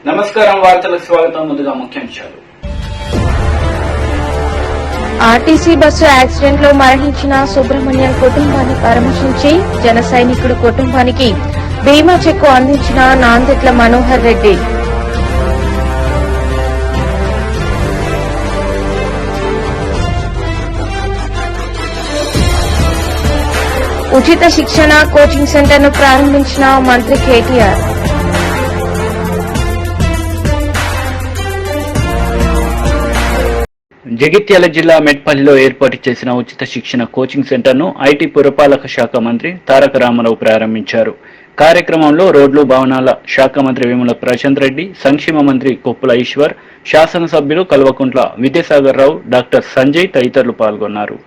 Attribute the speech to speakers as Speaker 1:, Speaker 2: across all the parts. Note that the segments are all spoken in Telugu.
Speaker 1: నమస్కారం వార్తలకు స్వాగతం. ముందుగా ముఖ్యాంశాలు.
Speaker 2: ఆర్టీసీ బస్సు యాక్సిడెంట్ లో మరణించిన సుబ్రహ్మణ్యం కుటుంబాన్ని పరామర్శించి జన సైనికుడు కుటుంబానికి బీమా చెక్కు అందించిన నాందెట్ల మనోహర్ రెడ్డి. ఉచిత శిక్షణ కోచింగ్ సెంటర్ ను ప్రారంభించిన మంత్రి కేటీఆర్.
Speaker 1: జగిత్యాల జిల్లా మెట్పల్లిలో ఏర్పాటు చేసిన ఉచిత శిక్షణ కోచింగ్ సెంటర్ను ఐటీ పురపాలక శాఖ మంత్రి తారక రామారావు ప్రారంభించారు. కార్యక్రమంలో రోడ్లు భవనాల శాఖ మంత్రి వేముల ప్రశాంత్ రెడ్డి, సంక్షేమ మంత్రి కొప్పుల ఈశ్వర్, శాసనసభ్యులు కల్వకుంట్ల విద్యాసాగర్ రావు, డాక్టర్ సంజయ్ తదితరులు పాల్గొన్నారు.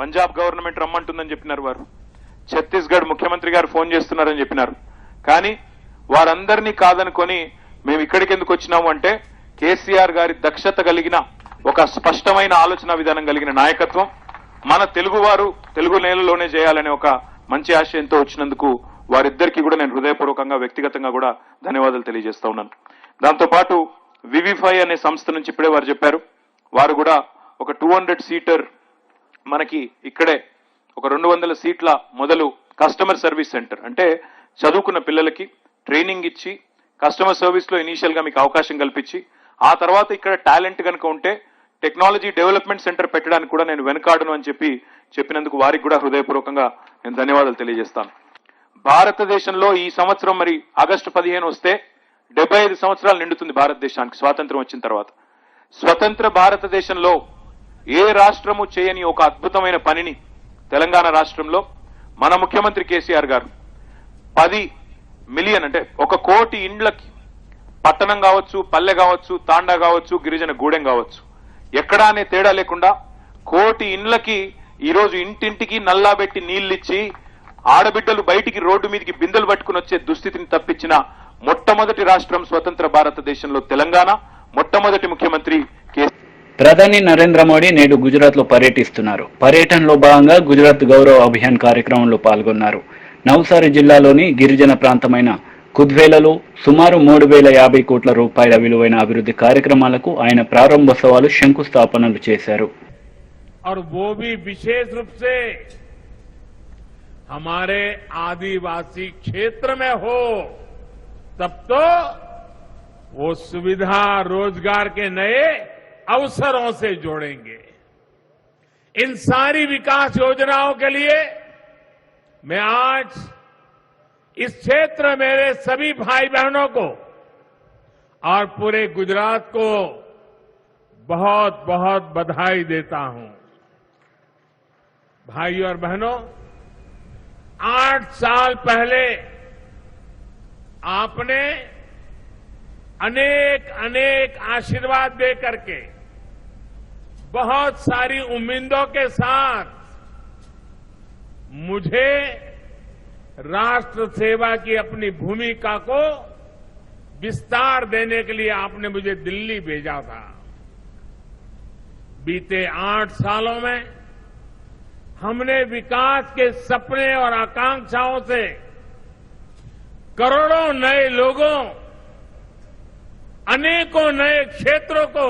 Speaker 3: పంజాబ్ గవర్నమెంట్ రమ్మంటుందని చెప్పినారు వారు. ఛత్తీస్గఢ్ ముఖ్యమంత్రి గారు ఫోన్ చేస్తున్నారని చెప్పినారు. కానీ వారందరినీ కాదనుకొని మేము ఇక్కడికి ఎందుకు వచ్చినాము అంటే కేసీఆర్ గారి దక్షత కలిగిన ఒక స్పష్టమైన ఆలోచన విధానం కలిగిన నాయకత్వం మన తెలుగువారు తెలుగు నేలలోనే చేయాలనే ఒక మంచి ఆశయంతో వచ్చినందుకు వారిద్దరికీ కూడా నేను హృదయపూర్వకంగా వ్యక్తిగతంగా కూడా ధన్యవాదాలు తెలియజేస్తా ఉన్నాను. దాంతోపాటు వివిఫై అనే సంస్థ నుంచి ఇప్పుడే వారు చెప్పారు, వారు కూడా ఒక 200 సీటర్ మనకి ఇక్కడే ఒక 200 సీట్ల మొదలు కస్టమర్ సర్వీస్ సెంటర్ అంటే చదువుకున్న పిల్లలకి ట్రైనింగ్ ఇచ్చి కస్టమర్ సర్వీస్ లో ఇనీషియల్ గా మీకు అవకాశం కల్పించి ఆ తర్వాత ఇక్కడ టాలెంట్ కనుక ఉంటే టెక్నాలజీ డెవలప్మెంట్ సెంటర్ పెట్టడానికి కూడా నేను వెనకాడను అని చెప్పినందుకు వారికి కూడా హృదయపూర్వకంగా నేను ధన్యవాదాలు తెలియజేస్తాను. భారతదేశంలో ఈ సంవత్సరం మరి ఆగస్టు 15 వస్తే 75 సంవత్సరాలు నిండుతుంది భారతదేశానికి స్వాతంత్రం వచ్చిన తర్వాత. స్వతంత్ర భారతదేశంలో ఏ రాష్ట్రము చేయని ఒక అద్భుతమైన పనిని తెలంగాణ రాష్ట్రంలో మన ముఖ్యమంత్రి కేసీఆర్ గారు 10 మిలియన్ అంటే 1 కోటి ఇండ్లకి పట్టణం కావచ్చు, పల్లె కావచ్చు, తాండా కావచ్చు, గిరిజన గూడెం కావచ్చు, ఎక్కడా అనే తేడా లేకుండా 1 కోటి ఇండ్లకి ఈరోజు ఇంటింటికి నల్లాబెట్టి నీళ్లిచ్చి ఆడబిడ్డలు బయటికి రోడ్డు మీదకి బిందెలు పట్టుకుని వచ్చే దుస్థితిని తప్పించిన మొట్టమొదటి రాష్ట్రం స్వతంత్ర భారతదేశంలో తెలంగాణ. మొట్టమొదటి ముఖ్యమంత్రి
Speaker 1: ప్రధాని నరేంద్ర మోడీ నేడు గుజరాత్ లో పర్యటిస్తున్నారు. పర్యటనలో భాగంగా గుజరాత్ గౌరవ్ అభియాన్ కార్యక్రమంలో పాల్గొన్నారు. నవ్సారి జిల్లాలోని గిరిజన ప్రాంతమైన కుద్వేలలో సుమారు 3050 కోట్ల రూపాయల విలువైన అభివృద్ధి కార్యక్రమాలకు ఆయన ప్రారంభోత్సవాలు శంకుస్థాపనలు చేశారు.
Speaker 4: और वो भी विशेष रूप से हमारे आदिवासी क्षेत्र में हो, तब तो वो सुविधा रोजगार के नए अवसरों से जोड़ेंगे. इन सारी विकास योजनाओं के लिए मैं आज इस क्षेत्र मेरे सभी भाई बहनों को और पूरे गुजरात को बहुत बहुत बधाई देता हूं. भाइयों और बहनों, 8 साल पहले आपने अनेक अनेक आशीर्वाद दे करके बहुत सारी उम्मीदों के साथ मुझे राष्ट्र सेवा की अपनी भूमिका को विस्तार देने के लिए आपने मुझे दिल्ली भेजा था. बीते 8 सालों में हमने विकास के सपने और आकांक्षाओं से करोड़ों नए लोगों, अनेकों नए क्षेत्रों को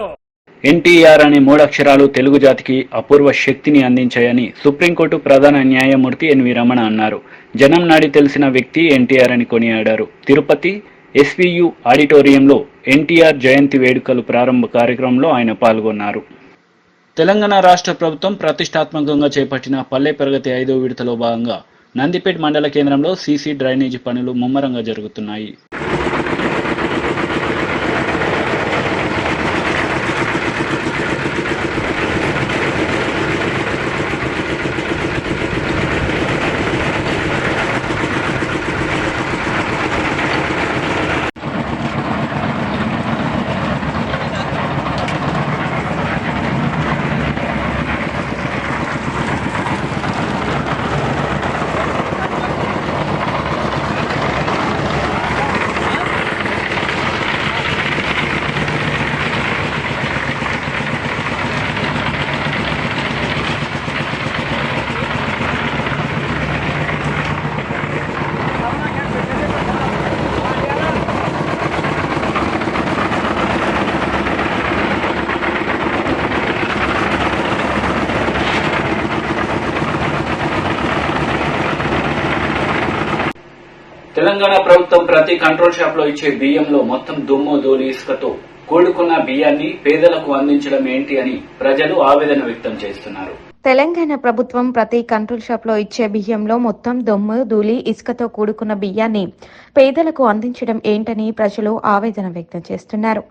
Speaker 1: ఎన్టీఆర్ అనే 3 అక్షరాలు తెలుగు జాతికి అపూర్వ శక్తిని అందించాయని సుప్రీంకోర్టు ప్రధాన న్యాయమూర్తి ఎన్వి రమణ అన్నారు. జనం నాడి తెలిసిన వ్యక్తి ఎన్టీఆర్ అని కొనియాడారు. తిరుపతి ఎస్వీయు ఆడిటోరియంలో ఎన్టీఆర్ జయంతి వేడుకలు ప్రారంభ కార్యక్రమంలో ఆయన పాల్గొన్నారు. తెలంగాణ రాష్ట్ర ప్రభుత్వం ప్రతిష్టాత్మకంగా చేపట్టిన పల్లె ప్రగతి 5వ విడతలో భాగంగా నందిపేట్ మండల కేంద్రంలో సీసీ డ్రైనేజీ పనులు ముమ్మరంగా జరుగుతున్నాయి. తెలంగాణ ప్రభుత్వం ప్రతి కంట్రోల్ షాప్ లో ఇచ్చే బియ్యంలో మొత్తం దుమ్ము ధూళి ఇసుకతో కూడుకున్న బియ్యాన్ని పేదలకు అందించడం ఏంటి అని ప్రజలు ఆవేదన వ్యక్తం చేస్తున్నారు.
Speaker 2: తెలంగాణ ప్రభుత్వం ప్రతి కంట్రోల్ షాప్ లో ఇచ్చే బియ్యంలో మొత్తం దొమ్ము ధూళి ఇసుకతో కూడుకున్న బియ్యాన్ని పేదలకు అందించడం ఏంటని ప్రజలు ఆవేదన వ్యక్తం చేస్తున్నారు.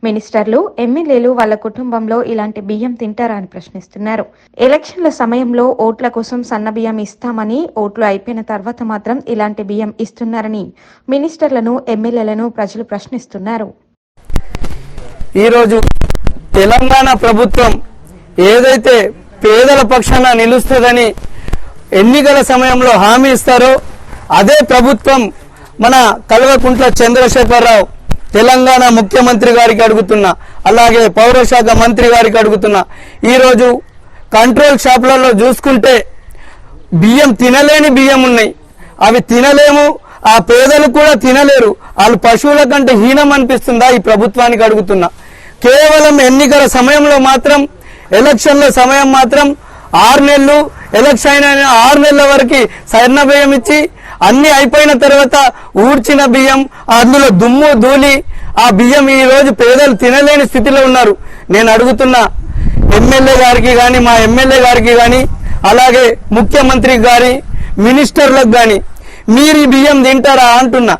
Speaker 2: మినిస్టర్లు, ఎమ్మెల్యేలు వాళ్ల కుటుంబంలో ఇలాంటి బియ్యం తింటారా అని ప్రశ్నిస్తున్నారు. ఎలక్షన్ల సమయంలో ఓట్ల కోసం సన్న బియ్యం ఇస్తామని ఓట్లు అయిపోయిన తర్వాత మాత్రం ఇలాంటి బియ్యం ఇస్తున్నారని మినిస్టర్లను, ఎమ్మెల్యేలను ప్రజలు ప్రశ్నిస్తున్నారు.
Speaker 5: ఈరోజు తెలంగాణ ప్రభుత్వం ఏదైతే పేదల పక్షాన నిలుస్తుందని ఎన్నికల సమయంలో హామీ ఇస్తారో అదే ప్రభుత్వం మన కల్వకుంట్ల చంద్రశేఖరరావు తెలంగాణ ముఖ్యమంత్రి గారికి అడుగుతున్నా, అలాగే పౌరశాఖ మంత్రి గారికి అడుగుతున్నా. ఈరోజు కంట్రోల్ షాపులలో చూసుకుంటే బియ్యం తినలేని బియ్యం ఉన్నాయి, అవి తినలేము, ఆ పేదలు కూడా తినలేరు. వాళ్ళు పశువుల కంటే హీనం అనిపిస్తుందా ఈ ప్రభుత్వానికి అడుగుతున్నా. కేవలం ఎన్నికల సమయంలో మాత్రం, ఎలక్షన్ల సమయం మాత్రం 6 నెలలు, ఎలక్షన్ అయిన 6 నెలల వరకు సన్న బియ్యం ఇచ్చి అన్ని అయిపోయిన తర్వాత ఊడ్చిన బియ్యం, అందులో దుమ్ము ధూళి, ఆ బియ్యం ఈ రోజు పేదలు తినలేని స్థితిలో ఉన్నారు. నేను అడుగుతున్నా ఎమ్మెల్యే గారికి కానీ, మా ఎమ్మెల్యే గారికి కానీ, అలాగే ముఖ్యమంత్రి గారి మినిస్టర్లకు కానీ, మీరు ఈ బియ్యం తింటారా అంటున్నా.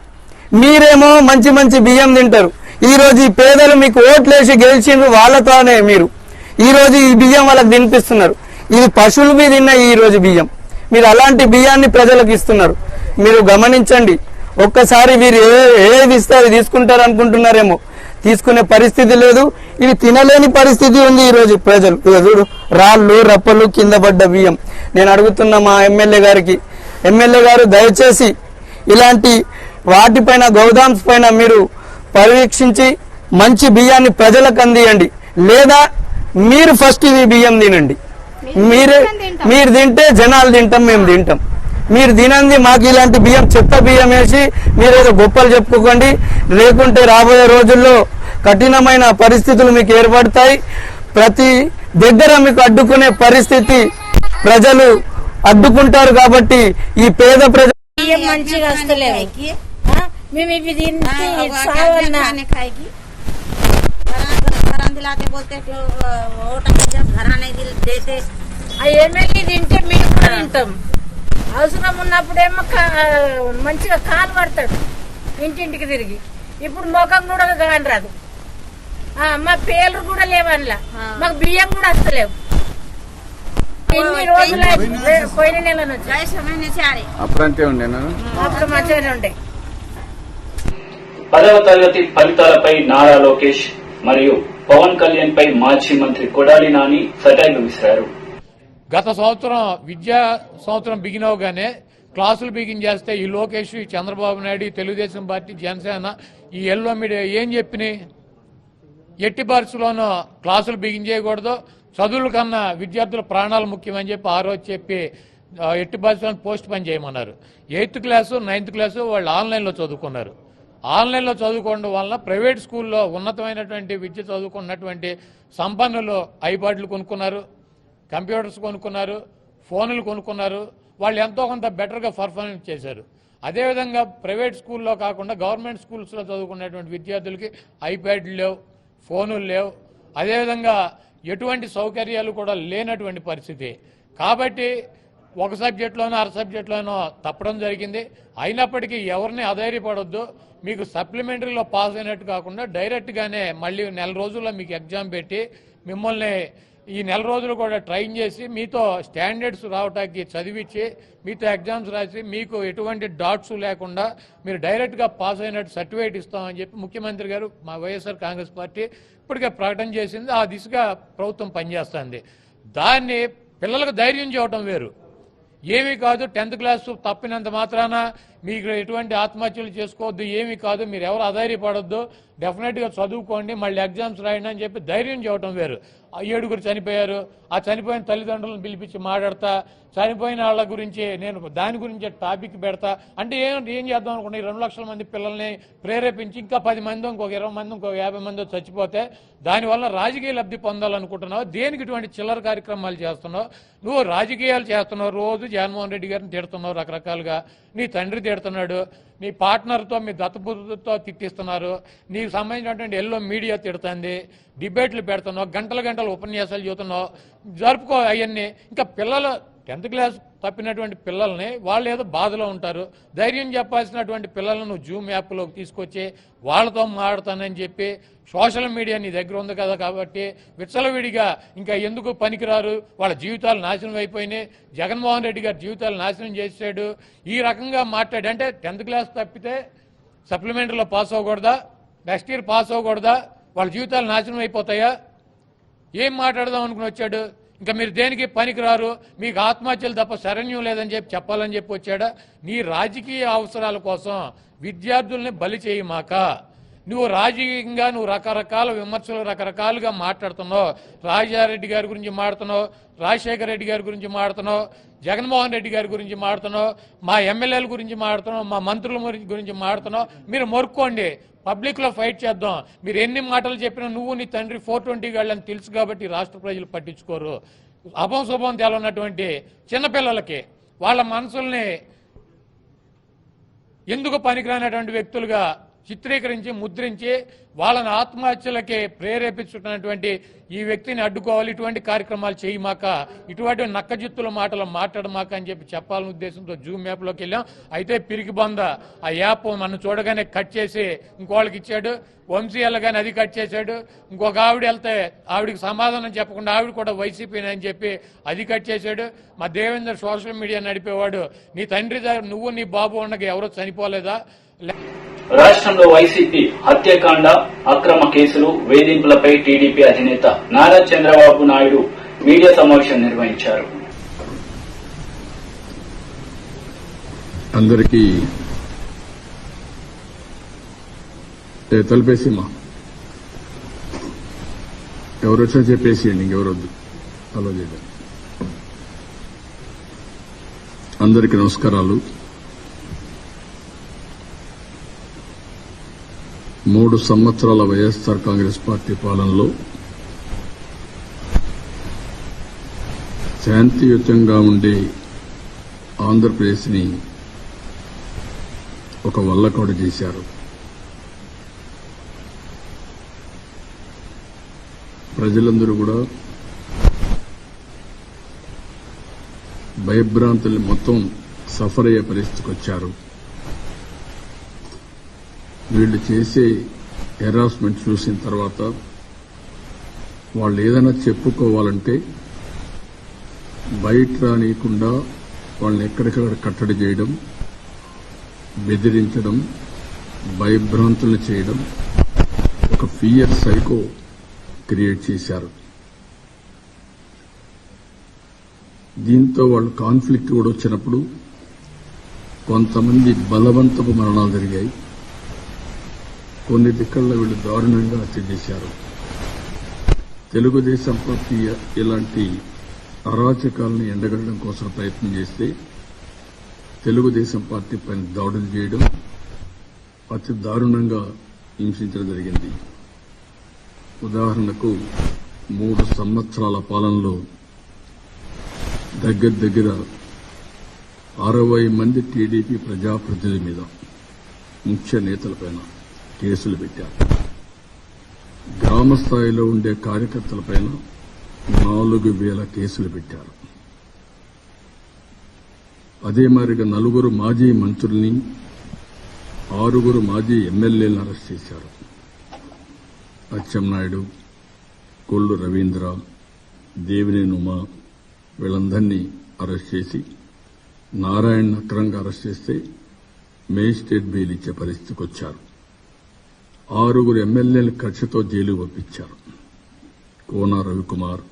Speaker 5: మీరేమో మంచి మంచి బియ్యం తింటారు. ఈ రోజు ఈ పేదలు మీకు ఓట్లేసి గెలిచిండ్రు, వాళ్ళతోనే మీరు ఈ రోజు ఈ బియ్యం వాళ్ళకి తినిపిస్తున్నారు. ఇది పశువులు మీద తిన్న ఈ రోజు బియ్యం, మీరు అలాంటి బియ్యాన్ని ప్రజలకు ఇస్తున్నారు. మీరు గమనించండి. ఒక్కసారి వీరు ఏది ఇస్తే అది తీసుకుంటారు అనుకుంటున్నారేమో, తీసుకునే పరిస్థితి లేదు. ఇది తినలేని పరిస్థితి ఉంది ఈ రోజు ప్రజలు. చూడు, రాళ్ళు రప్పలు కింద పడ్డ బియ్యం. నేను అడుగుతున్నా మా ఎమ్మెల్యే గారికి, ఎమ్మెల్యే గారు దయచేసి ఇలాంటి వాటిపైన, గోదామ్స్ పైన మీరు పరీక్షించి మంచి బియ్యాన్ని ప్రజలకు అందియండి, లేదా మీరు ఫస్ట్ ఇది బియ్యం తినండి. మీరు తింటే జనాలు తింటాం, మేము తింటాం. మీరు తినండి. మాకు ఇలాంటి బియ్యం, చెత్త బియ్యం వేసి మీరేదో గొప్పలు చెప్పుకోకండి, లేకుంటే రాబోయే రోజుల్లో కఠినమైన పరిస్థితులు మీకు ఏర్పడతాయి. ప్రతి దగ్గర మీకు అడ్డుకునే పరిస్థితి ప్రజలు అడ్డుకుంటారు. కాబట్టి ఈ పేద ప్రజలు
Speaker 6: మంచిగా వస్తలేవు. మేము ఇవి తింటే बोलते ఎమ్మెల్యే తింటే మేము కూడా తింటాం. అవసరం ఉన్నప్పుడేమో మంచిగా కాలు పడతాడు ఇంటింటికి తిరిగి. ఇప్పుడు ముఖం కూడా కాని రాదు. మా పేర్లు కూడా లేవనిలా, మాకు బియ్యం కూడా వస్తలేవు. ఇన్ని రోజులు పోయిన నెల నుంచి అప్పుడు మంచిగానే ఉండే.
Speaker 1: 10వ తరగతి ఫలితాలపై నారా లోకేష్ మరియు పవన్ కళ్యాణ్ పై మాజీ మంత్రి కొడాలి నాని సెటైర్లు విసిరారు.
Speaker 7: గత సంవత్సరం విద్యా సంవత్సరం బిగినవగానే క్లాసులు బిగిన్ చేస్తే ఈ లోకేష్, ఈ చంద్రబాబు నాయుడు, తెలుగుదేశం పార్టీ, జనసేన, ఈ ఎల్లో మీడియా ఏం చెప్పినాయి? ఎట్టి పరిస్థితుల్లోనూ క్లాసులు బిగిన్ చేయకూడదు, చదువుల కన్నా విద్యార్థుల ప్రాణాలు ముఖ్యమని చెప్పి ఆ రోజు చెప్పి ఎట్టి పరిస్థితుల్లో పోస్ట్ పని చేయమన్నారు. 8th క్లాసు 9th క్లాసు వాళ్ళు ఆన్లైన్లో చదువుకున్నారు. ఆన్లైన్లో చదువుకోవడం వల్ల ప్రైవేట్ స్కూల్లో ఉన్నతమైనటువంటి విద్య చదువుకున్నటువంటి సంపన్నులు ఐపాడ్లు కొనుక్కున్నారు, కంప్యూటర్స్ కొనుక్కున్నారు, ఫోన్లు కొనుక్కున్నారు. వాళ్ళు ఎంతో కొంత బెటర్గా పర్ఫార్మెన్స్ చేశారు. అదేవిధంగా ప్రైవేట్ స్కూల్లో కాకుండా గవర్నమెంట్ స్కూల్స్లో చదువుకున్నటువంటి విద్యార్థులకి ఐప్యాడ్లు లేవు, ఫోనులు లేవు. అదేవిధంగా ఎటువంటి సౌకర్యాలు కూడా లేనటువంటి పరిస్థితి. కాబట్టి ఒక సబ్జెక్టులోనో అర సబ్జెక్టులోనో తప్పడం జరిగింది. అయినప్పటికీ ఎవరిని అధైర్యపడొద్దు. మీకు సప్లిమెంటరీలో పాస్ అయినట్టు కాకుండా డైరెక్ట్గానే మళ్ళీ 1 రోజుల్లో మీకు ఎగ్జామ్ పెట్టి మిమ్మల్ని ఈ 1 రోజులు కూడా ట్రైన్ చేసి మీతో స్టాండర్డ్స్ రావటానికి చదివించి మీతో ఎగ్జామ్స్ రాసి మీకు ఎటువంటి డాట్స్ లేకుండా మీరు డైరెక్ట్గా పాస్ అయినట్టు సర్టిఫికేట్ ఇస్తామని చెప్పి ముఖ్యమంత్రి గారు, మా వైఎస్ఆర్ కాంగ్రెస్ పార్టీ ఇప్పటికే ప్రకటన చేసింది. ఆ దిశగా ప్రభుత్వం పనిచేస్తుంది. దాన్ని పిల్లలకు ధైర్యం చేయడం వేరు. ఏమీ కాదు, 10th క్లాసు తప్పినంత మాత్రాన మీకు ఎటువంటి ఆత్మహత్యలు చేసుకోవద్దు, ఏమీ కాదు, మీరు ఎవరు అధైర్యపడొద్దు, డెఫినెట్గా చదువుకోండి, మళ్ళీ ఎగ్జామ్స్ రాయండి అని చెప్పి ధైర్యం చేయడం వేరు. 7 చనిపోయారు, ఆ చనిపోయిన తల్లిదండ్రులను పిలిపించి మాట్లాడతా, చనిపోయిన వాళ్ళ గురించి నేను దాని గురించి టాపిక్ పెడతా అంటే ఏం చేద్దాం అనుకున్నా? 2 లక్షల మంది పిల్లల్ని ప్రేరేపించి ఇంకా 10 మంది, ఇంకొక 20 మంది, ఇంకొక 50 మంది చచ్చిపోతే దానివల్ల రాజకీయ లబ్ధి పొందాలనుకుంటున్నావు. దేనికి ఇటువంటి చిల్లర కార్యక్రమాలు చేస్తున్నావు? నువ్వు రాజకీయాలు చేస్తున్నావు, రోజు జగన్మోహన్ రెడ్డి గారిని తిడుతున్నావు రకరకాలుగా, నీ తండ్రి తిడుతున్నాడు, నీ పార్ట్నర్తో మీ దత్తపుత్రుతో తిట్టిస్తున్నారు, నీకు సంబంధించినటువంటి ఎల్లో మీడియా తిడుతుంది, డిబేట్లు పెడుతున్నావు, గంటల ఉపన్యాసాలు చెబుతున్నావు, జరుపుకో అవన్నీ. ఇంకా పిల్లలు 10th క్లాస్ తప్పినటువంటి పిల్లల్ని వాళ్ళు ఏదో బాధలో ఉంటారు, ధైర్యం చెప్పాల్సినటువంటి పిల్లలను నువ్వు జూమ్ యాప్లోకి తీసుకొచ్చి వాళ్ళతో మాట్లాడతానని చెప్పి సోషల్ మీడియా నీ దగ్గర ఉంది కదా కాబట్టి విచ్చలవిడిగా ఇంకా ఎందుకు పనికిరారు, వాళ్ళ జీవితాలు నాశనం అయిపోయినాయి, జగన్మోహన్ రెడ్డి గారి జీవితాలు నాశనం చేశాడు, ఈ రకంగా మాట్లాడి. అంటే 10th క్లాస్ తప్పితే సప్లిమెంటరీలో పాస్ అవ్వకూడదా, నెక్స్ట్ ఇయర్ పాస్ అవ్వకూడదా, వాళ్ళ జీవితాలు నాశనం అయిపోతాయా? ఏం మాట్లాడదాం అనుకుని వచ్చాడు? ఇంకా మీరు దేనికి పనికిరారు, మీకు ఆత్మహత్యలు తప్ప శరణ్యం లేదని చెప్పి చెప్పాలని చెప్పి వచ్చాడా? నీ రాజకీయ అవసరాల కోసం విద్యార్థుల్ని బలి చేయమాక. నువ్వు రాజకీయంగా రకరకాల విమర్శలు రకరకాలుగా మాట్లాడుతున్నావు. రాజారెడ్డి గారి గురించి మాట్లాడుతున్నావు, రాజశేఖర రెడ్డి గారి గురించి మాట్లాడుతున్నావు, జగన్మోహన్ రెడ్డి గారి గురించి మాట్లాడుతున్నావు, మా ఎమ్మెల్యేల గురించి మాట్లాడుతున్నావు, మా మంత్రుల గురించి మాట్లాడుతున్నావు. మీరు మొరుక్కోండి, పబ్లిక్ లో ఫైట్ చేద్దాం. మీరు ఎన్ని మాటలు చెప్పినా నువ్వు నీ తండ్రి 420 గాళ్ళని తెలుసు కాబట్టి రాష్ట్ర ప్రజలు పట్టించుకోరు. అభం శుభం తేలన్నటువంటి చిన్నపిల్లలకి వాళ్ళ మనసుల్ని ఎందుకు పనికిరానటువంటి వ్యక్తులుగా చిత్రీకరించి ముద్రించి వాళ్ళని ఆత్మహత్యలకి ప్రేరేపించుతున్నటువంటి ఈ వ్యక్తిని అడ్డుకోవాలి. ఇటువంటి కార్యక్రమాలు చేయమాక, ఇటువంటి నక్కజిత్తుల మాటలు మాట్లాడమాక అని చెప్పి చెప్పాలనే ఉద్దేశంతో జూమ్ యాప్లోకి వెళ్ళాం. అయితే పిరికి బొంద ఆ యాప్ మనం చూడగానే కట్ చేసి ఇంకోళ్ళకి ఇచ్చాడు. వంశీ వెళ్ళగానే అది కట్ చేశాడు. ఇంకొక ఆవిడ వెళ్తే ఆవిడికి సమాధానం చెప్పకుండా ఆవిడ కూడా వైసీపీని అని చెప్పి అది కట్ చేశాడు. మా దేవేందర్ సోషల్ మీడియా నడిపేవాడు, నీ తండ్రి నువ్వు నీ బాబు ఉండగా ఎవరో చనిపోలేదా?
Speaker 1: రాష్ట్రంలో వైసీపీ హత్యాకాండ, అక్రమ కేసులు, వేధింపులపై టీడీపీ అధినేత నారా చంద్రబాబు నాయుడు మీడియా సమావేశం నిర్వహించారు.
Speaker 8: అందరికీ తలపేసిమా ఎవరు వచ్చినా చెప్పేసేయండి, ఇంకెవరొద్దు అలా చేయండి. అందరికీ నమస్కారాలు. 3 సంవత్సరాల వైఎస్ఆర్ కాంగ్రెస్ పార్టీ పాలనలో శాంతియుతంగా ఉండే ఆంధ్రప్రదేశ్ని ఒక వల్లకాడు చేశారు. ప్రజలందరూ కూడా భయభ్రాంతుల్ని మొత్తం సఫర్ అయ్యే పరిస్థితికి వచ్చారు. వీళ్ళు చేసే హెరాస్మెంట్ చూసిన తర్వాత వాళ్ళు ఏదైనా చెప్పుకోవాలంటే బయట రానియకుండా వాళ్ళని ఎక్కడికక్కడ కట్టడి చేయడం, బెదిరించడం, భయభ్రాంతులను చేయడం, ఒక ఫియర్ సైకో క్రియేట్ చేశారు. దీంతో వాళ్ళు కాన్ఫ్లిక్ట్ కూడా వచ్చినప్పుడు కొంతమంది బలవంతపు మరణాలు జరిగాయి. కొన్ని దిక్కల్లో వీళ్ళు దారుణంగా హత్య చేశారు. తెలుగుదేశం పార్టీ ఇలాంటి అరాచకాలను ఎండగట్టడం కోసం ప్రయత్నం చేస్తే తెలుగుదేశం పార్టీ పైన దాడులు చేయడం, అతి దారుణంగా హింసించడం జరిగింది. ఉదాహరణకు 3 సంవత్సరాల పాలనలో దగ్గర 60 మంది టీడీపీ ప్రజాప్రతినిధుల మీద, ముఖ్య నేతలపైన కేసులు పెట్టారు. గ్రామ స్థాయిలో ఉండే కార్యకర్తలపైన 4000 కేసులు పెట్టారు. అదే మాదిరిగా 4 మాజీ మంత్రుల్ని, 6 మాజీ ఎమ్మెల్యేలను అరెస్ట్ చేశారు. అచ్చెన్నాయుడు, కొల్లు రవీంద్ర, దేవినేని ఉమా వీళ్ళందరినీ అరెస్ట్ చేసి, నారాయణ అక్రమంగా అరెస్ట్ చేస్తే మేజిస్ట్రేట్ బెయిల్ ఇచ్చే పరిస్థితికి వచ్చారు. 6 ఎమ్మెల్యేలు కక్షతో జైలు పంపించారు. కోన రవికుమార్,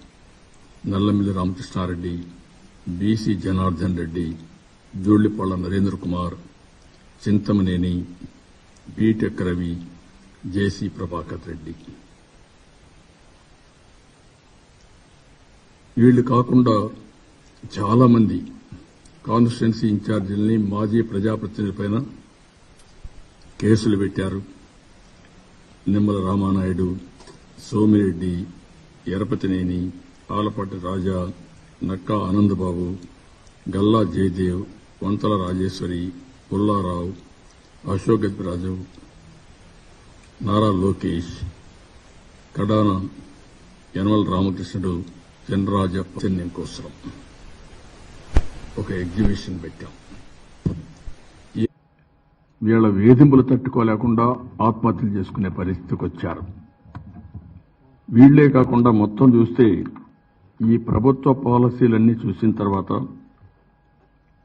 Speaker 8: నల్లమిల్లి రామకృష్ణారెడ్డి, బీసీ జనార్దన్ రెడ్డి, జూళ్లిపాళ్ల నరేంద్ర కుమార్, చింతమనేని, బీటెక్ రవి, జేసీ ప్రభాకర్ రెడ్డి. వీళ్లు కాకుండా చాలా మంది కాన్స్టిట్యున్సీ ఇన్ఛార్జీలని, మాజీ ప్రజాప్రతినిధులపైన కేసులు పెట్టారు. నిమ్మల రామానాయుడు, సోమిరెడ్డి, ఎరపతినేని, ఆలపాటి రాజా, నక్కా ఆనందబాబు, గల్లా జయదేవ్, వంతల రాజేశ్వరి, పుల్లారావు, అశోక్ గజరాజు, నారా లోకేష్, కడాన యనమల రామకృష్ణుడు, జనరాజప్ప కోసం ఒక ఎగ్జిబిషన్ పెట్టాం. వీళ్ళ వేధింపులు తట్టుకోలేకుండా ఆత్మహత్యలు చేసుకునే పరిస్థితికి వచ్చారు. వీళ్లే కాకుండా మొత్తం చూస్తే ఈ ప్రభుత్వ పాలసీలన్నీ చూసిన తర్వాత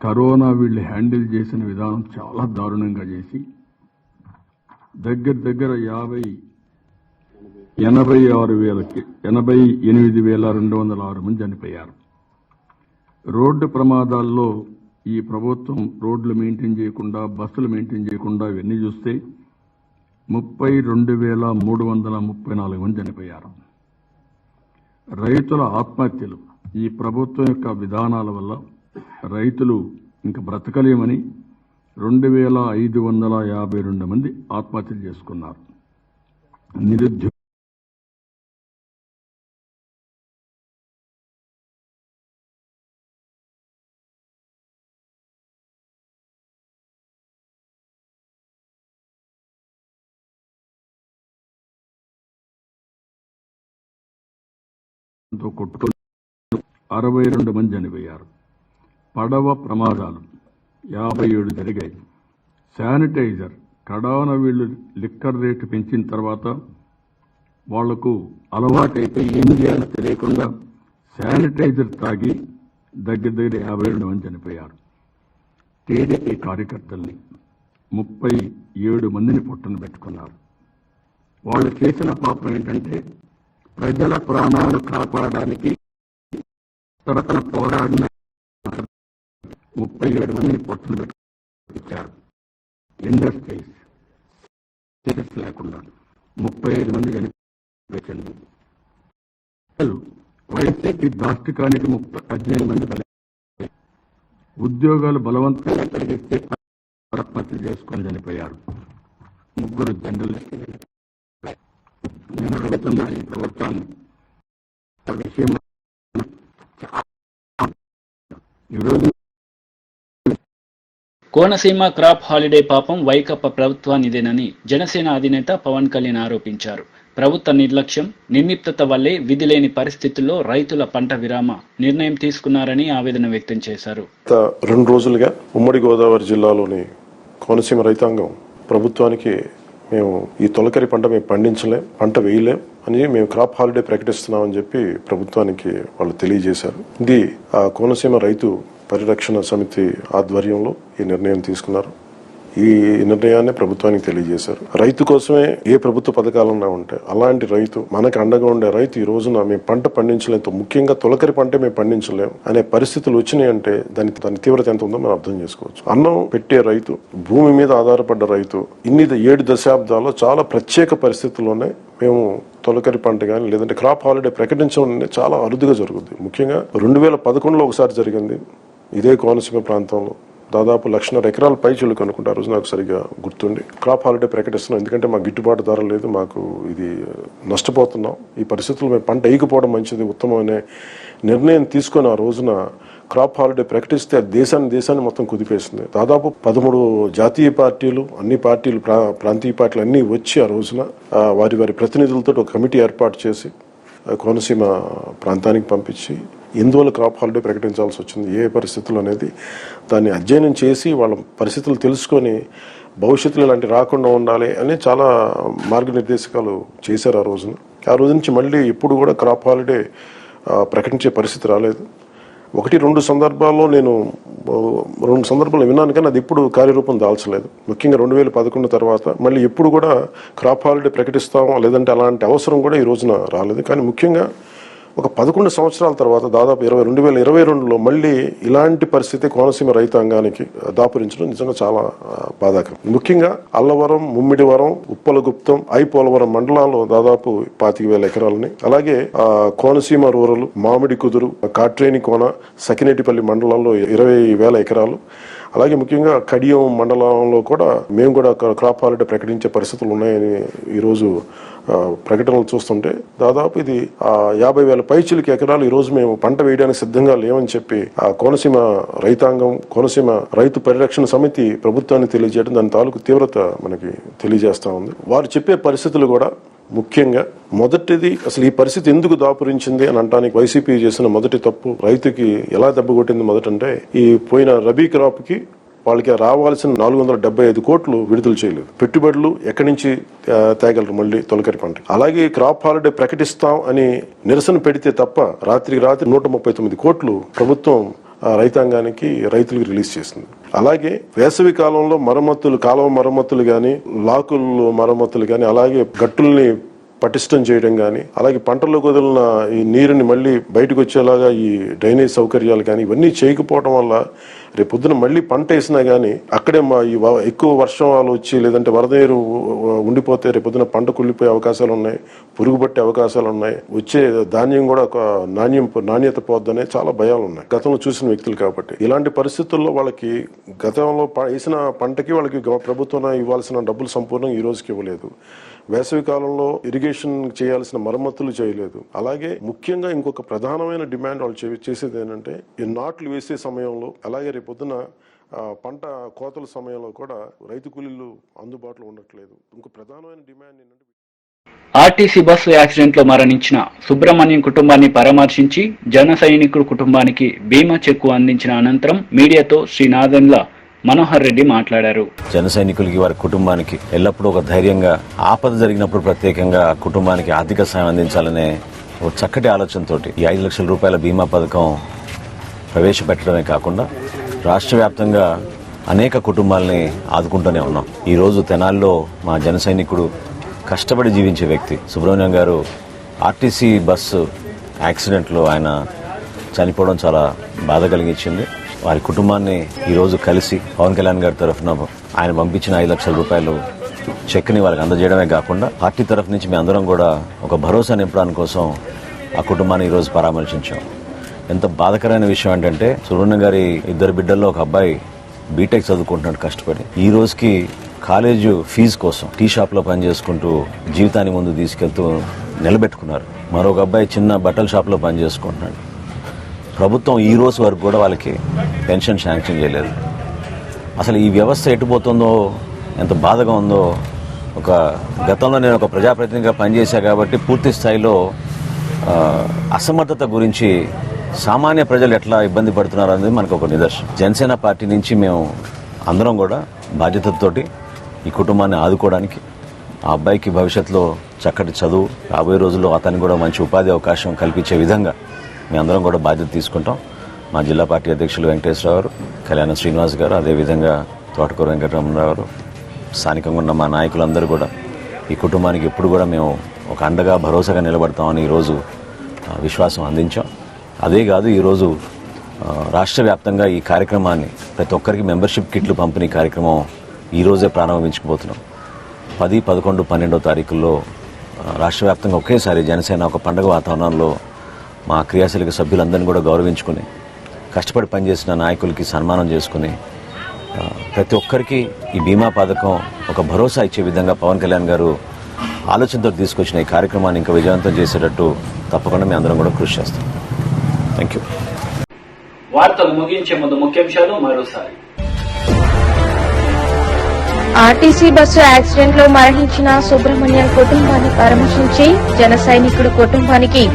Speaker 8: కరోనా వీళ్ళు హ్యాండిల్ చేసిన విధానం చాలా దారుణంగా చేసి దగ్గర 88,206 మంది చనిపోయారు. రోడ్డు ప్రమాదాల్లో ఈ ప్రభుత్వం రోడ్లు మెయింటైన్ చేయకుండా, బస్సులు మెయింటైన్ చేయకుండా ఇవన్నీ చూస్తే 32,334 మంది చనిపోయారు. రైతుల ఆత్మహత్యలు ఈ ప్రభుత్వం యొక్క విధానాల వల్ల రైతులు ఇంక బ్రతకలేమని 2,552 మంది ఆత్మహత్యలు చేసుకున్నారు. నిరుద్యోగ కొట్టుకొని 62 మంది చనిపోయారు. పడవ ప్రమాదాలు 57 జరిగాయి. శానిటైజర్ కడాన వీళ్లు లిక్కర్ రేటు పెంచిన తర్వాత వాళ్లకు అలవాటైతే ఏం చేయాలో తెలియకుండా శానిటైజర్ తాగి దగ్గర 52 మంది చనిపోయారు. టీడీపీ కార్యకర్తల్ని 37 మందిని పొట్టన పెట్టుకున్నారు. వాళ్ళు చేసిన పాపం ఏంటంటే ప్రజల ప్రాణాలు కాపాడడానికి తరతన పోరాడిన 37 మందిని పొట్టన పెట్టారు. ఇండస్ట్రీస్ లేకుండా 35 మంది చనిపోయింది. వైసీపీ దాష్టికానికి 18 మంది ఉద్యోగాలు బలవంతంగా కలిగిస్తే ఆత్మహత్య చేసుకొని చనిపోయారు. 3 జర్నలిస్టులు. నేను అడుగుతున్నా ఈ ప్రభుత్వాన్ని విషయం ఈరోజు
Speaker 1: కోనసీమ క్రాప్ హాలిడే పాపం వైకాపా ప్రభుత్వానిదేనని జనసేన అధినేత పవన్ కళ్యాణ్ ఆరోపించారు. ప్రభుత్వ నిర్లక్ష్యం, నిర్లిప్తత వల్లే విధిలేని పరిస్థితుల్లో రైతుల పంట విరామ నిర్ణయం తీసుకున్నారని ఆవేదన వ్యక్తం చేశారు.
Speaker 9: గత 2 రోజులుగా ఉమ్మడి గోదావరి జిల్లాలోని కోనసీమ రైతాంగం ప్రభుత్వానికి మేము ఈ తొలకరి పంట మేము పండించలేం, పంట వేయలేం అని మేము క్రాప్ హాలిడే ప్రకటిస్తున్నామని చెప్పి ప్రభుత్వానికి వాళ్ళు తెలియజేశారు. ఇది ఆ కోనసీమ రైతు పరిరక్షణ సమితి ఆధ్వర్యంలో ఈ నిర్ణయం తీసుకున్నారు. ఈ నిర్ణయాన్ని ప్రభుత్వానికి తెలియజేశారు. రైతు కోసమే ఏ ప్రభుత్వ పథకాలన్నా ఉంటాయి. అలాంటి రైతు, మనకు అండగా ఉండే రైతు ఈ రోజున మేము పంట పండించలేము, ముఖ్యంగా తొలకరి పంట మేము పండించలేము అనే పరిస్థితులు వచ్చినాయంటే దాని తీవ్రత ఎంత ఉందో మనం అర్థం చేసుకోవచ్చు. అన్నం పెట్టే రైతు, భూమి మీద ఆధారపడ్డ రైతు, 7 దశాబ్దాల్లో చాలా ప్రత్యేక పరిస్థితుల్లోనే మేము తొలకరి పంట కానీ లేదంటే క్రాప్ హాలిడే ప్రకటించడం చాలా అరుదుగా జరుగుతుంది. ముఖ్యంగా 2011లో ఒకసారి జరిగింది. ఇదే కోనసీమ ప్రాంతంలో దాదాపు 1,00,000 ఎకరాల పై చెలుకు అనుకుంటా. ఆ రోజు నాకు సరిగా గుర్తుండి క్రాప్ హాలిడే ప్రకటిస్తున్నాం, ఎందుకంటే మాకు గిట్టుబాటు ధర లేదు, మాకు ఇది నష్టపోతున్నాం, ఈ పరిస్థితుల్లో మేము పంట వేయకపోవడం మంచిది, ఉత్తమం అనే నిర్ణయం తీసుకొని ఆ రోజున క్రాప్ హాలిడే ప్రకటిస్తే అది దేశాన్ని మొత్తం కుదిపేసింది. దాదాపు 13 జాతీయ పార్టీలు, అన్ని పార్టీలు, ప్రాంతీయ పార్టీలు అన్నీ వచ్చి ఆ రోజున వారి ప్రతినిధులతో ఒక కమిటీ ఏర్పాటు చేసి కోనసీమ ప్రాంతానికి పంపించి ఎందువల్ల క్రాప్ హాలిడే ప్రకటించాల్సి వచ్చింది, ఏ పరిస్థితులు అనేది దాన్ని అధ్యయనం చేసి వాళ్ళ పరిస్థితులు తెలుసుకొని భవిష్యత్తులో ఇలాంటి రాకుండా ఉండాలి అని చాలా మార్గనిర్దేశకాలు చేశారు ఆ రోజున. ఆ రోజు నుంచి మళ్ళీ ఎప్పుడు కూడా క్రాప్ హాలిడే ప్రకటించే పరిస్థితి రాలేదు. 1-2 సందర్భాల్లో నేను 2 సందర్భాలు విన్నాను, కానీ అది ఎప్పుడు కార్యరూపం దాల్చలేదు. ముఖ్యంగా 2011 తర్వాత మళ్ళీ ఎప్పుడు కూడా క్రాప్ హాలిడే ప్రకటిస్తాం లేదంటే అలాంటి అవసరం కూడా ఈ రోజున రాలేదు. కానీ ముఖ్యంగా ఒక 11 సంవత్సరాల తర్వాత దాదాపు 2022లో మళ్ళీ ఇలాంటి పరిస్థితి కోనసీమ రైతాంగానికి దాపురించడం నిజంగా చాలా బాధాకరం. ముఖ్యంగా అల్లవరం, ముమ్మిడివరం, ఉప్పలగుప్తం, ఐపోలవరం మండలాల్లో దాదాపు 25,000 ఎకరాలని, అలాగే కోనసీమ రూరల్, మామిడి కుదురు, కాట్రేని కోన, సకినేటిపల్లి మండలాల్లో 20,000 ఎకరాలు, అలాగే ముఖ్యంగా కడియం మండలంలో కూడా మేము కూడా క్రాప్ హాలిడే ప్రకటించే పరిస్థితులు ఉన్నాయని ఈరోజు ప్రకటనలు చూస్తుంటే దాదాపు ఇది 50,000 పైచిలకి ఎకరాలు ఈ రోజు మేము పంట వేయడానికి సిద్ధంగా లేవని చెప్పి ఆ కోనసీమ రైతాంగం, కోనసీమ రైతు పరిరక్షణ సమితి ప్రభుత్వాన్ని తెలియజేయడం, దాని తాలూకు తీవ్రత మనకి తెలియజేస్తా ఉంది. వారు చెప్పే పరిస్థితులు కూడా ముఖ్యంగా మొదటిది అసలు ఈ పరిస్థితి ఎందుకు దాపురించింది అని అంటానికి వైసీపీ చేసిన మొదటి తప్పు, రైతుకి ఎలా దెబ్బ కొట్టింది మొదటంటే ఈ పోయిన రబీ క్రాప్ కి వాళ్ళకి రావాల్సిన 475 కోట్లు విడుదల చేయలేదు. పెట్టుబడులు ఎక్కడి నుంచి తేగలరు మళ్ళీ తొలకరి పంట. అలాగే క్రాప్ హాలిడే ప్రకటిస్తాం అని నిరసన పెడితే తప్ప రాత్రికి రాత్రి 139 కోట్లు ప్రభుత్వం రైతాంగానికి, రైతులకు రిలీజ్ చేసింది. అలాగే వేసవి కాలంలో మరమ్మతులు, కాలువ మరమ్మతులు గాని, లాకులు మరమ్మతులు గాని, అలాగే గట్టుల్ని పటిష్టం చేయడం గాని, అలాగే పంటలకు వదిలిన ఈ నీరుని మళ్ళీ బయటకు వచ్చేలాగా ఈ డ్రైనేజ్ సౌకర్యాలు కానీ ఇవన్నీ చేయకపోవడం వల్ల రేపొద్దున మళ్ళీ పంట వేసినా గానీ అక్కడే ఎక్కువ వర్షాలు వచ్చి లేదంటే వరద నీరు ఉండిపోతే రేపొద్దున పంట కుళ్ళిపోయే అవకాశాలు ఉన్నాయి, పురుగు పట్టే అవకాశాలు ఉన్నాయి, వచ్చే ధాన్యం కూడా ఒక నాణ్యత పోద్దనే చాలా భయాలు ఉన్నాయి గతంలో చూసిన వ్యక్తులు. కాబట్టి ఇలాంటి పరిస్థితుల్లో వాళ్ళకి గతంలో వేసిన పంటకి వాళ్ళకి ప్రభుత్వం ఇవ్వాల్సిన డబ్బులు సంపూర్ణంగా ఈ రోజుకి ఇవ్వలేదు. వేసవి కాలంలో ఇరిగేషన్ చేయాల్సిన మరమ్మతులు చేయలేదు. అలాగే ముఖ్యంగా ఇంకొక ప్రధానమైన డిమాండ్ వాళ్ళు చేసేది ఏంటంటే ఈ నాట్లు వేసే సమయంలో, అలాగే రేపొద్దున పంట కోతల సమయంలో కూడా రైతు కూలీలు అందుబాటులో ఉండట్లేదు. ఇంకో ప్రధానమైన డిమాండ్ ఏంటంటే
Speaker 1: ఆర్టీసీ బస్సు యాక్సిడెంట్ లో మరణించిన సుబ్రహ్మణ్యం కుటుంబాన్ని పరామర్శించి జన సైనికుడు కుటుంబానికి బీమా చెక్కు అందించిన అనంతరం మీడియాతో శ్రీ నాదెండ్ల మనోహర్ రెడ్డి మాట్లాడారు.
Speaker 10: జన సైనికులకి, వారి కుటుంబానికి ఎల్లప్పుడూ ఒక ధైర్యంగా, ఆపద జరిగినప్పుడు ప్రత్యేకంగా కుటుంబానికి ఆర్థిక సాయం అందించాలనే ఒక చక్కటి ఆలోచనతో ఈ 5 లక్షల రూపాయల బీమా పథకం ప్రవేశపెట్టడమే కాకుండా రాష్ట్ర వ్యాప్తంగా అనేక కుటుంబాలని ఆదుకుంటూనే ఉన్నాం. ఈ రోజు తెనాలిలో మా జన సైనికుడు, కష్టపడి జీవించే వ్యక్తి సుబ్రహ్మణ్యం గారు ఆర్టీసీ బస్సు యాక్సిడెంట్లో ఆయన చనిపోవడం చాలా బాధ కలిగించింది. వారి కుటుంబాన్ని ఈరోజు కలిసి పవన్ కళ్యాణ్ గారి తరఫున ఆయన పంపించిన 5 లక్షల రూపాయలు చెక్ని వాళ్ళకి అందజేయడమే కాకుండా పార్టీ తరఫు నుంచి మేము అందరం కూడా ఒక భరోసా నింపడానికి కోసం ఆ కుటుంబాన్ని ఈరోజు పరామర్శించాం. ఎంత బాధకరమైన విషయం ఏంటంటే సుబ్రహ్మణ్యం గారి 2 బిడ్డల్లో ఒక అబ్బాయి బీటెక్ చదువుకుంటున్నాడు కష్టపడి. ఈ రోజుకి కాలేజు ఫీజు కోసం టీ షాప్ లో పనిచేసుకుంటూ జీవితాన్ని ముందు తీసుకెళ్తూ నిలబెట్టుకున్నారు. మరొక అబ్బాయి చిన్న బట్టల షాప్ లో పనిచేసుకుంటున్నాడు. ప్రభుత్వం ఈ రోజు వరకు కూడా వాళ్ళకి పెన్షన్ శాంక్షన్ చేయలేదు. అసలు ఈ వ్యవస్థ ఎటుపోతుందో, ఎంత బాధగా ఉందో. ఒక గతంలో నేను ఒక ప్రజాప్రతినిధిగా పనిచేశా కాబట్టి పూర్తి స్థాయిలో అసమర్థత గురించి సామాన్య ప్రజలు ఎట్లా ఇబ్బంది పడుతున్నారు అనేది మనకు ఒక నిదర్శనం. జనసేన పార్టీ నుంచి మేము అందరం కూడా బాధ్యతతోటి ఈ కుటుంబాన్ని ఆదుకోవడానికి, ఆ అబ్బాయికి భవిష్యత్తులో చక్కటి చదువు, రాబోయే రోజుల్లో అతనికి కూడా మంచి ఉపాధి అవకాశం కల్పించే విధంగా మీ అందరం కూడా బాధ్యత తీసుకుంటాం. మా జిల్లా పార్టీ అధ్యక్షులు వెంకటేశ్వరరావు గారు, కళ్యాణ శ్రీనివాస్ గారు, అదేవిధంగా తోటకూర వెంకటరమణరావు గారు, స్థానికంగా ఉన్న మా నాయకులందరూ కూడా ఈ కుటుంబానికి ఎప్పుడు కూడా మేము ఒక అండగా, భరోసాగా నిలబడతామని ఈరోజు విశ్వాసం అందించాం. అదే కాదు, ఈరోజు రాష్ట్ర వ్యాప్తంగా ఈ కార్యక్రమాన్ని ప్రతి ఒక్కరికి మెంబర్షిప్ కిట్లు పంపిణీ కార్యక్రమం ఈరోజే ప్రారంభించుకుపోతున్నాం. 10, 11, 12 తారీఖుల్లో రాష్ట్ర వ్యాప్తంగా ఒకేసారి జనసేన ఒక పండుగ వాతావరణంలో మా క్రియాశీలక సభ్యులందరినీ కూడా గౌరవించుకుని, కష్టపడి పనిచేసిన నాయకులకి సన్మానం చేసుకుని, ప్రతి ఒక్కరికి ఈ బీమా పథకం ఒక భరోసా ఇచ్చే విధంగా పవన్ కళ్యాణ్ గారు ఆలోచనతో తీసుకొచ్చిన ఈ కార్యక్రమాన్ని ఇంకా విజయవంతం చేసేటట్టు తప్పకుండా మేము అందరం కూడా కృషి చేస్తాం. Thank you.
Speaker 1: వార్తలు ముగించే ముందు ముఖ్యాంశాలు మరోసారి.
Speaker 2: ఆర్టీసీ బస్సు యాక్సిడెంట్ లో మరణించిన సుబ్రహ్మణ్యం కుటుంబాన్ని పరామర్శించి జన సైనికుడు కుటుంబానికి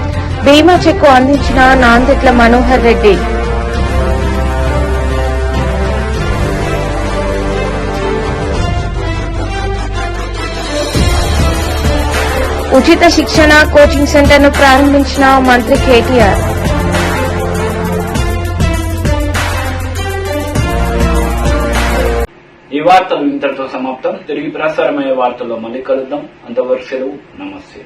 Speaker 2: బీమా చెక్కు అందించిన నాందెట్ల మనోహర్ రెడ్డి. ఉచిత శిక్షణ కోచింగ్ సెంటర్ ను ప్రారంభించిన మంత్రి కేటీఆర్.
Speaker 1: ఈ వార్తలు ఇంతటితో సమాప్తం. తిరిగి ప్రసారమయ్యే వార్తల్లో మళ్ళీ కలుద్దాం. అంతవరకు సెలవు. నమస్తే.